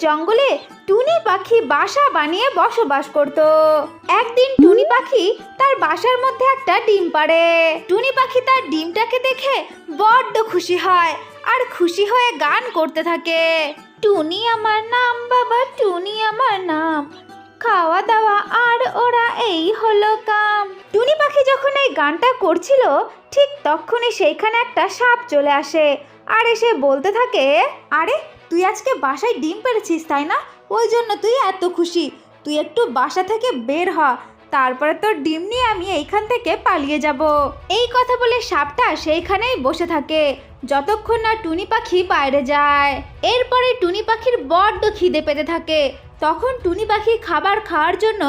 জঙ্গলে টুনি পাখি বাসা বানিয়ে বসবাস করত। একদিন টুনি পাখি তার বাসার মধ্যে একটা ডিম পাড়ে। টুনি পাখি তার ডিমটাকে দেখে বড্ড খুশি হয় আর খুশি হয়ে গান করতে থাকে। টুনি আমার নাম বাবা, টুনি আমার নাম, খাওয়া দাওয়া আর ওরা এই হলো কাম। টুনি পাখি যখন এই গানটা করছিল ঠিক তখনই সেইখানে একটা সাপ চলে আসে আর এসে বলতে থাকে, আরে তুই আজকে বাসায় ডিম পেড়েছিস তাই না? ওই জন্য তুই এত খুশি। তুই একটু বাসা থেকে বের হ, তারপরে তোর ডিম নিয়ে আমি এইখান থেকে পালিয়ে যাব। এই কথা বলে সাপটা সেইখানেই বসে থাকে যতক্ষণ না টুনি পাখি বাইরে যায়। এরপরে টুনি পাখির বড্ড খিদে পেতে থাকে। তখন টুনি পাখি খাবার খাওয়ার জন্য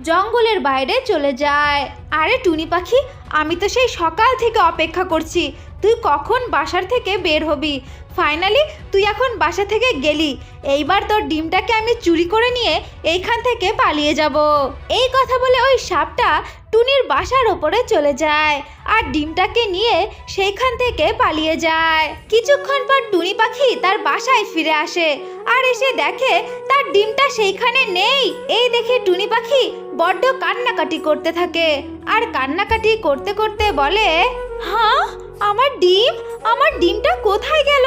জঙ্গলের বাইরে চলে যায়। আরে টুনি পাখি, আমি তো সেই সকাল থেকে অপেক্ষা করছি, তুই কখন বাসার থেকে বের হবি। ফাইনালি তুই এখন বাসা থেকে গেলি, এইবার তোর ডিমটাকে আমি চুরি করে নিয়ে এইখান থেকে পালিয়ে যাব। এই কথা বলে ওই সাপটা টুনির বাসার ওপরে চলে যায় আর ডিমটাকে নিয়ে সেইখান থেকে পালিয়ে যায়। কিছুক্ষণ পর টুনি পাখি তার বাসায় ফিরে আসে আর এসে দেখে তার ডিমটা সেইখানে নেই। এই দেখে টুনি পাখি বড্ড কান্নাকাটি করতে থাকে আর কান্নাকাটি করতে করতে বলে, হ্যাঁ আমার ডিমটা কোথায় গেল?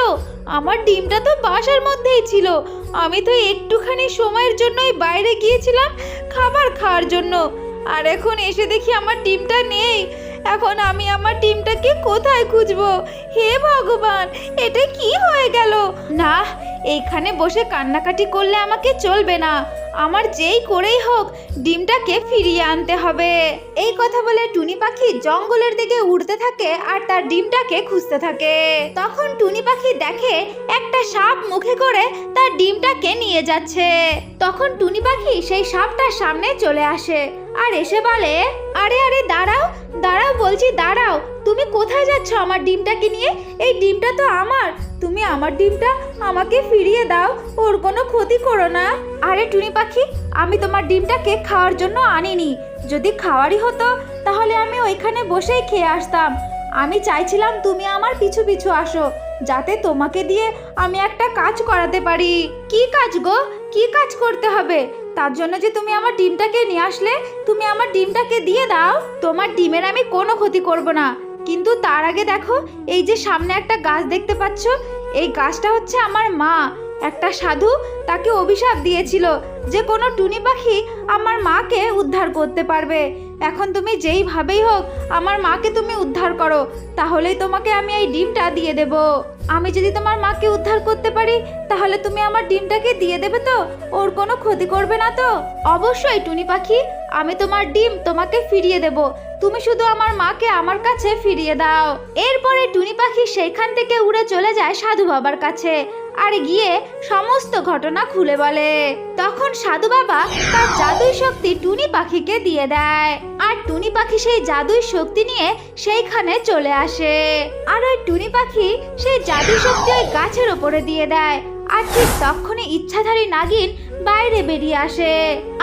আমার ডিমটা তো বাসার মধ্যেই ছিল। আমি তো একটুখানি সময়ের জন্যই বাইরে গিয়েছিলাম খাবার খাওয়ার জন্য, আর এখন এসে দেখি আমার ডিমটা নেই। এখন আমি আমার ডিমটাকে কোথায় খুঁজবো? হে ভগবান, এটা কি হয়ে গেল? না, এইখানে বসে কান্নাকাটি করলে আমাকে চলবে না। আমার যেই করেই হোক ডিমটাকে ফিরিয়ে আনতে হবে। এই কথা বলে টুনি পাখি জঙ্গলের দিকে উড়তে থাকে আর তার ডিমটাকে খুঁজতে থাকে। তখন টুনি পাখি দেখে একটা সাপ মুখে করে তার ডিমটাকে নিয়ে যাচ্ছে। তখন টুনি পাখি সেই সাপটার সামনে চলে আসে আর এসে বলে, আরে আরে দাঁড়াও দাঁড়াও বলছি, দাঁড়াও। তুমি কোথায় যাচ্ছ আমার ডিমটাকে নিয়ে? এই ডিমটা তো আমার, তুমি আমার ডিমটা আমাকে ফিরিয়ে দাও, ওর কোনো ক্ষতি করো না। আরে টুনি পাখি, আমি তোমার ডিমটাকে খাওয়ার জন্য আনিনি। যদি খাওয়ারই হতো তাহলে আমি ওইখানে বসেই খেয়ে আসতাম। আমি চাইছিলাম তুমি আমার পিছু পিছু আসো, যাতে তোমাকে দিয়ে আমি একটা কাজ করাতে পারি। কি কাজ গো? কি কাজ করতে হবে? তার জন্য যে তুমি আমার ডিমটাকে নিয়ে আসলে, তুমি আমার ডিমটাকে দিয়ে দাও। তোমার ডিমের আমি কোনো ক্ষতি করব না, কিন্তু তার আগে দেখো, এই যে সামনে একটা গাছ দেখতে পাচ্ছ, এই গাছটা হচ্ছে আমার মা। একটা সাধু তাকে অভিশাপ দিয়েছিল যে কোনো টুনি পাখি আমার মাকে উদ্ধার করতে পারবে। এখন তুমি যেইভাবেই হোক আমার মাকে তুমি উদ্ধার করো, তাহলেই তোমাকে আমি এই ডিমটা দিয়ে দেব। আমি যদি তোমার মাকে উদ্ধার করতে পারি তাহলে তুমি আমার ডিমটাকে দিয়ে দেবে তো? ওর কোনো ক্ষতি করবে না তো? অবশ্যই টুনি পাখি, আমি তোমার ডিম তোমাকে ফিরিয়ে দেব, তুমি শুধু আমার মাকে আমার কাছে ফিরিয়ে দাও। এরপরে টুনি পাখি সেইখান থেকে উড়ে চলে যায় সাধু বাবার কাছে আর গিয়ে সমস্ত ঘটনা খুলে বলে। তখন সাধু বাবা তার জাদুই শক্তি টুনি পাখিকে দিয়ে দেয় আর টুনি পাখি সেই জাদুই শক্তি নিয়ে সেইখানে চলে আসে আর ওই টুনি পাখি সেই জাদুই শক্তি ওই গাছের ওপরে দিয়ে দেয় আর ঠিক তখনই ইচ্ছাধারী নাগিন বাইরে বেরিয়ে আসে।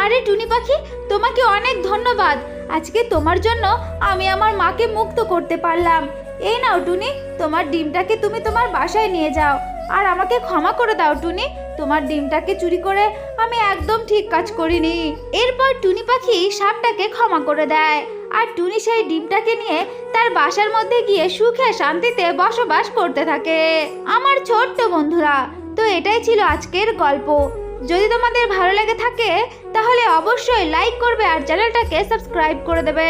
আরে টুনি পাখি, তোমাকে অনেক ধন্যবাদ, আজকে তোমার জন্য আমি আমার মাকে মুক্ত করতে পারলাম। এই নাও টুনি, তোমার ডিমটাকে তুমি তোমার বাসায় নিয়ে যাও আর আমাকে ক্ষমা করে দাও টুনি, তোমার ডিমটাকে চুরি করে আমি একদম ঠিক কাজ করিনি। এরপর টুনি পাখি সাপটাকে ক্ষমা করে দেয় আর টুনি সেই ডিমটাকে নিয়ে তার বাসার মধ্যে গিয়ে সুখে শান্তিতে বসবাস করতে থাকে। আমার ছোট্ট বন্ধুরা, তো এটাই ছিল আজকের গল্প। যদি তোমাদের ভালো লেগে থাকে তাহলে অবশ্যই লাইক করবে আর চ্যানেলটাকে সাবস্ক্রাইব করে দেবে।